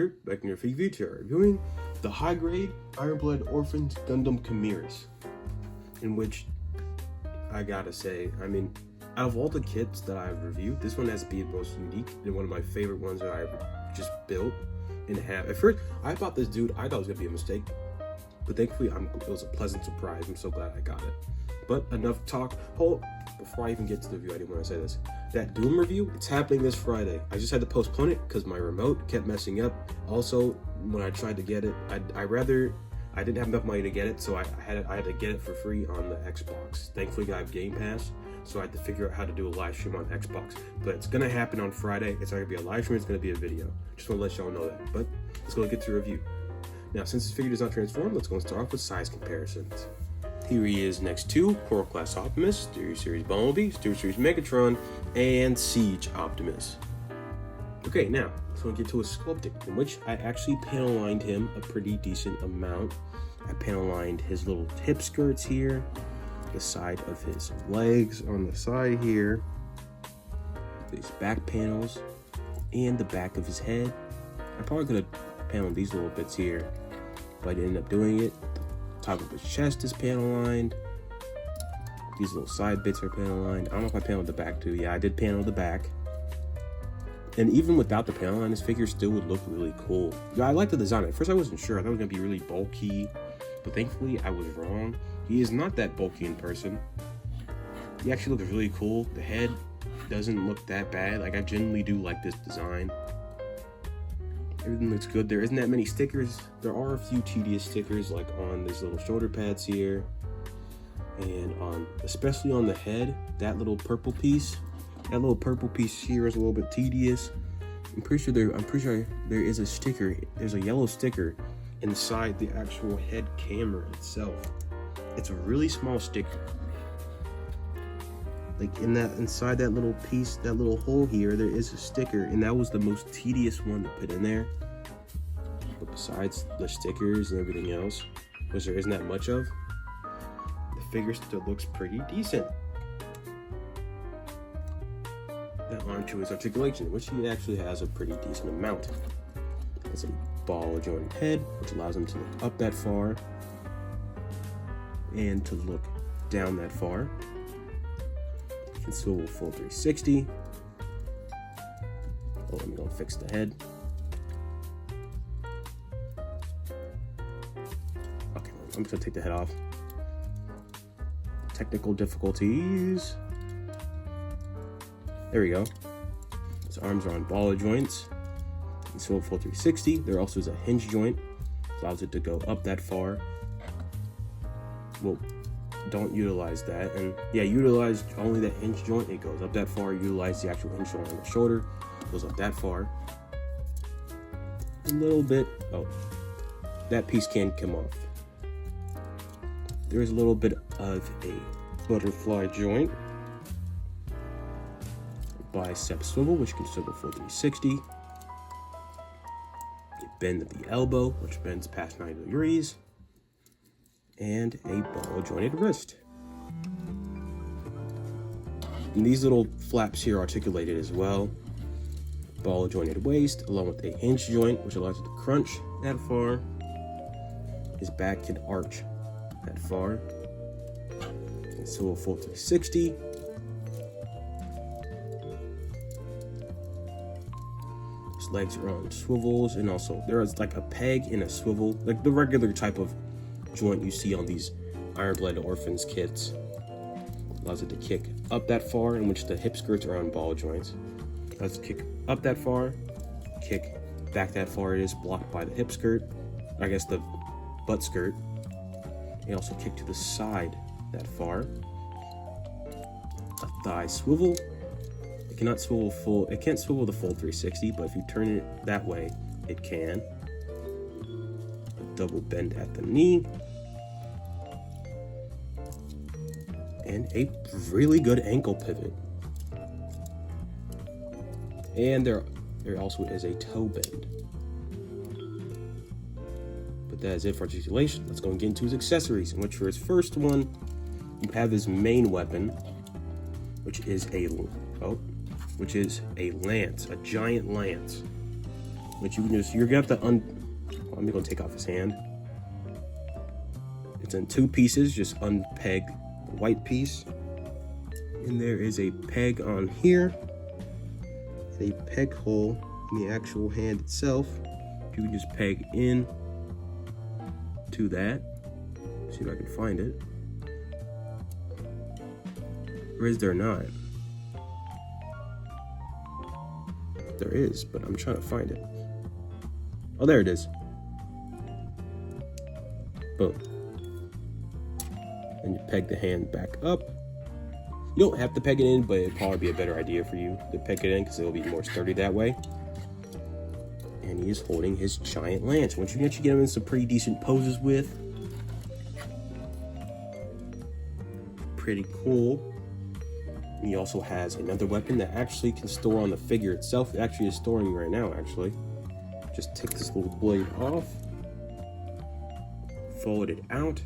here, back in your future, reviewing the high-grade Iron-Blooded Orphans Gundam Kimaris, in which, I gotta say, I mean, out of all the kits that I've reviewed, this one has to be the most unique and one of my favorite ones that I've just built and have. At first, I thought this dude, I thought it was gonna be a mistake, but thankfully it was a pleasant surprise. I'm so glad I got it. But enough talk. Before I even get to the review, I didn't want to say this. That Doom review, it's happening this Friday. I just had to postpone it because my remote kept messing up. Also, when I tried to get it, I didn't have enough money to get it, so I had to get it for free on the Xbox. Thankfully, I have Game Pass, so I had to figure out how to do a live stream on Xbox. But it's gonna happen on Friday. It's not gonna be a live stream. It's gonna be a video. Just want to let y'all know that. But let's go get to the review. Now, since this figure does not transform, let's go and start off with size comparisons. Here he is next to Coral Class Optimus, Stereo Series Bumblebee, Stereo Series Megatron, and Siege Optimus. Okay, now, let's go get to a sculpting, in which I actually panel lined him a pretty decent amount. I panel lined his little hip skirts here, the side of his legs on the side here, these back panels, and the back of his head. I probably could have paneled these little bits here, but I didn't end up doing it. Top of his chest is panel lined. These little side bits are panel lined. I don't know if I paneled the back too. Yeah, I did panel the back. And even without the panel line, this figure still would look really cool. Yeah, I like the design. At first I wasn't sure. I thought it was gonna be really bulky, but thankfully I was wrong. He is not that bulky in person. He actually looks really cool. The head doesn't look that bad. Like, I genuinely do like this design. Everything looks good. There isn't that many stickers. There are a few tedious stickers, like on these little shoulder pads here, and especially on the head, that little purple piece. That little purple piece here is a little bit tedious. I'm pretty sure there is a sticker. There's a yellow sticker inside the actual head camera itself. It's a really small sticker. Like inside that little piece, that little hole here, there is a sticker, and that was the most tedious one to put in there. But besides the stickers and everything else, which there isn't that much of, the figure still looks pretty decent. Now on to his articulation, which he actually has a pretty decent amount. It's a ball jointed head, which allows him to look up that far and to look down that far. Can swivel full 360. Oh, let me go fix the head. Okay, I'm just gonna take the head off. Technical difficulties. There we go. His arms are on ball joints. Can swivel full 360. There also is a hinge joint. Allows it to go up that far. Well, don't utilize that, and yeah, utilize only that hinge joint. It goes up that far. Utilize the actual hinge joint on the shoulder. It goes up that far. A little bit. Oh, that piece can come off. There's a little bit of a butterfly joint. Bicep swivel, which can swivel full 360. You bend at the elbow, which bends past 90 degrees. And a ball jointed wrist. And these little flaps here are articulated as well. Ball jointed waist, along with a hinge joint, which allows it to crunch that far. His back can arch that far. And so a full 360. His legs are on swivels, and also there is like a peg and a swivel, like the regular type of joint you see on these Iron-Blooded Orphans kits. Allows it to kick up that far, in which the hip skirts are on ball joints. Allows it to kick up that far, kick back that far. It is blocked by the hip skirt, I guess the butt skirt. And also kick to the side that far. A thigh swivel. It cannot swivel full. It can't swivel the full 360, but if you turn it that way, it can. A double bend at the knee. And a really good ankle pivot. And there also is a toe bend. But that is it for articulation. Let's go and get into his accessories, in which for his first one, you have his main weapon, which is a lance, a giant lance. which you're gonna have to I'm gonna take off his hand. It's in 2 pieces, just unpeg the white piece. And there is a peg on here, a peg hole in the actual hand itself. You can just peg in to that. See if I can find it. Or is there not? There is, but I'm trying to find it. Oh, there it is. Boom. And you peg the hand back up. You don't have to peg it in, but it'd probably be a better idea for you to peg it in because it'll be more sturdy that way. And he is holding his giant lance, which you can actually get him in some pretty decent poses with. Pretty cool. And he also has another weapon that actually can store on the figure itself. It actually is storing right now, actually. Just take this little blade off, fold it out,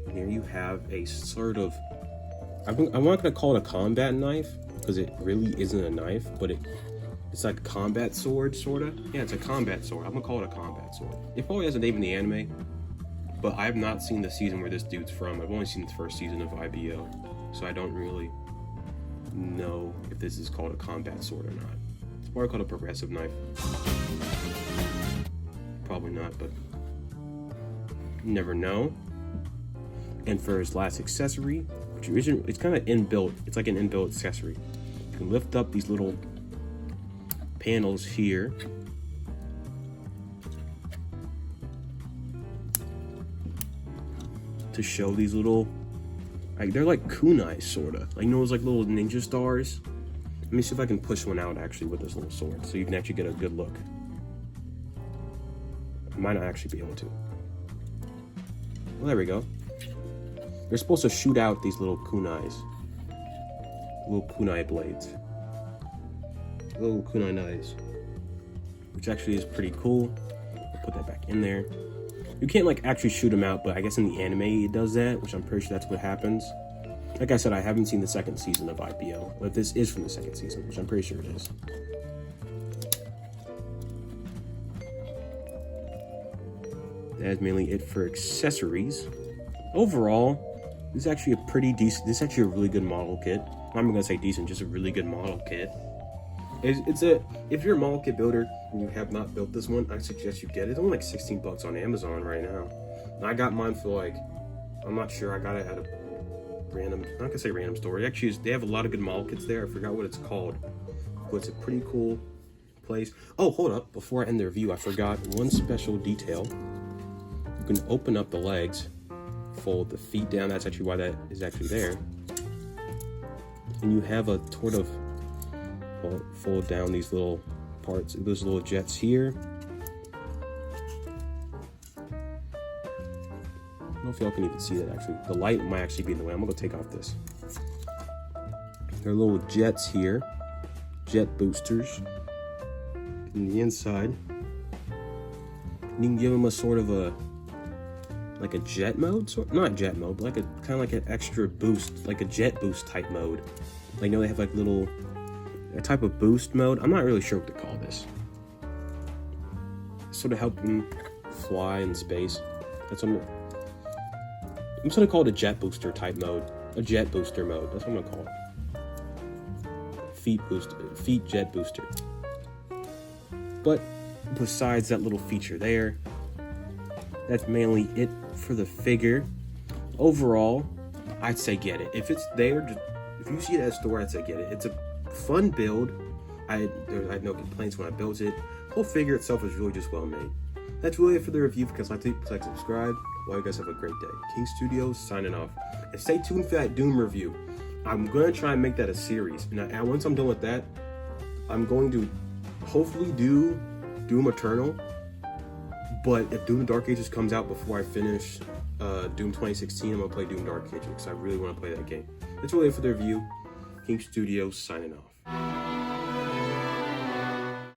and here you have a sort of, I'm not going to call it a combat knife, because it really isn't a knife, but it's like a combat sword, sort of. Yeah, it's a combat sword. I'm going to call it a combat sword. It probably has a name in the anime, but I have not seen the season where this dude's from. I've only seen the first season of IBO, so I don't really know if this is called a combat sword or not. It's more called a progressive knife. Probably not, but you never know. And for his last accessory, which isn't, it's kind of inbuilt. It's like an inbuilt accessory. You can lift up these little panels here. To show these little, like, they're like kunais, sorta. Like, you know those like little ninja stars? Let me see if I can push one out actually with this little sword, so you can actually get a good look. I might not actually be able to. Well, there we go. They're supposed to shoot out these little kunais. Little kunai blades. Little kunai knives. Which actually is pretty cool. I'll put that back in there. You can't like actually shoot them out, but I guess in the anime it does that, which I'm pretty sure that's what happens. Like I said, I haven't seen the second season of IBO, but this is from the second season, which I'm pretty sure it is. That is mainly it for accessories. Overall, this is actually a pretty decent, this is actually a really good model kit. I'm not gonna say decent, just a really good model kit. If you're a model kit builder and you have not built this one, I suggest you get it. It's only like 16 bucks on Amazon right now. And I got mine for like, I'm not sure, I got it at a random, I'm not gonna say random store. They have a lot of good model kits there. I forgot what it's called, but it's a pretty cool place. Oh, hold up, before I end the review, I forgot one special detail. You can open up the legs, fold the feet down. That's actually why that is actually there. And you have a sort of fold down these little parts, those little jets here. I don't know if y'all can even see that actually. The light might actually be in the way. I'm gonna go take off this. There are little jets here, jet boosters. In the inside, you can give them a sort of a, like a jet mode, not jet mode, but like a kind of like an extra boost, like a jet boost type mode. Like, you know, they have like little, a type of boost mode. I'm not really sure what to call this. Sort of help them fly in space. That's what I'm just gonna call it a jet booster type mode, a jet booster mode. That's what I'm gonna call it. Feet jet booster. But besides that little feature there, that's mainly it for the figure. Overall, I'd say get it. If it's there, if you see it at a store, I'd say get it. It's a fun build. I had no complaints when I built it. The whole figure itself is really just well made. That's really it for the review. Because I think, like, subscribe. Well, you guys have a great day. King Studios signing off. And stay tuned for that Doom review. I'm gonna try and make that a series. And once I'm done with that, I'm going to hopefully do Doom Eternal. But if Doom Dark Ages comes out before I finish Doom 2016, I'm gonna play Doom Dark Ages because I really want to play that game. That's really it for the review. King Studios signing off.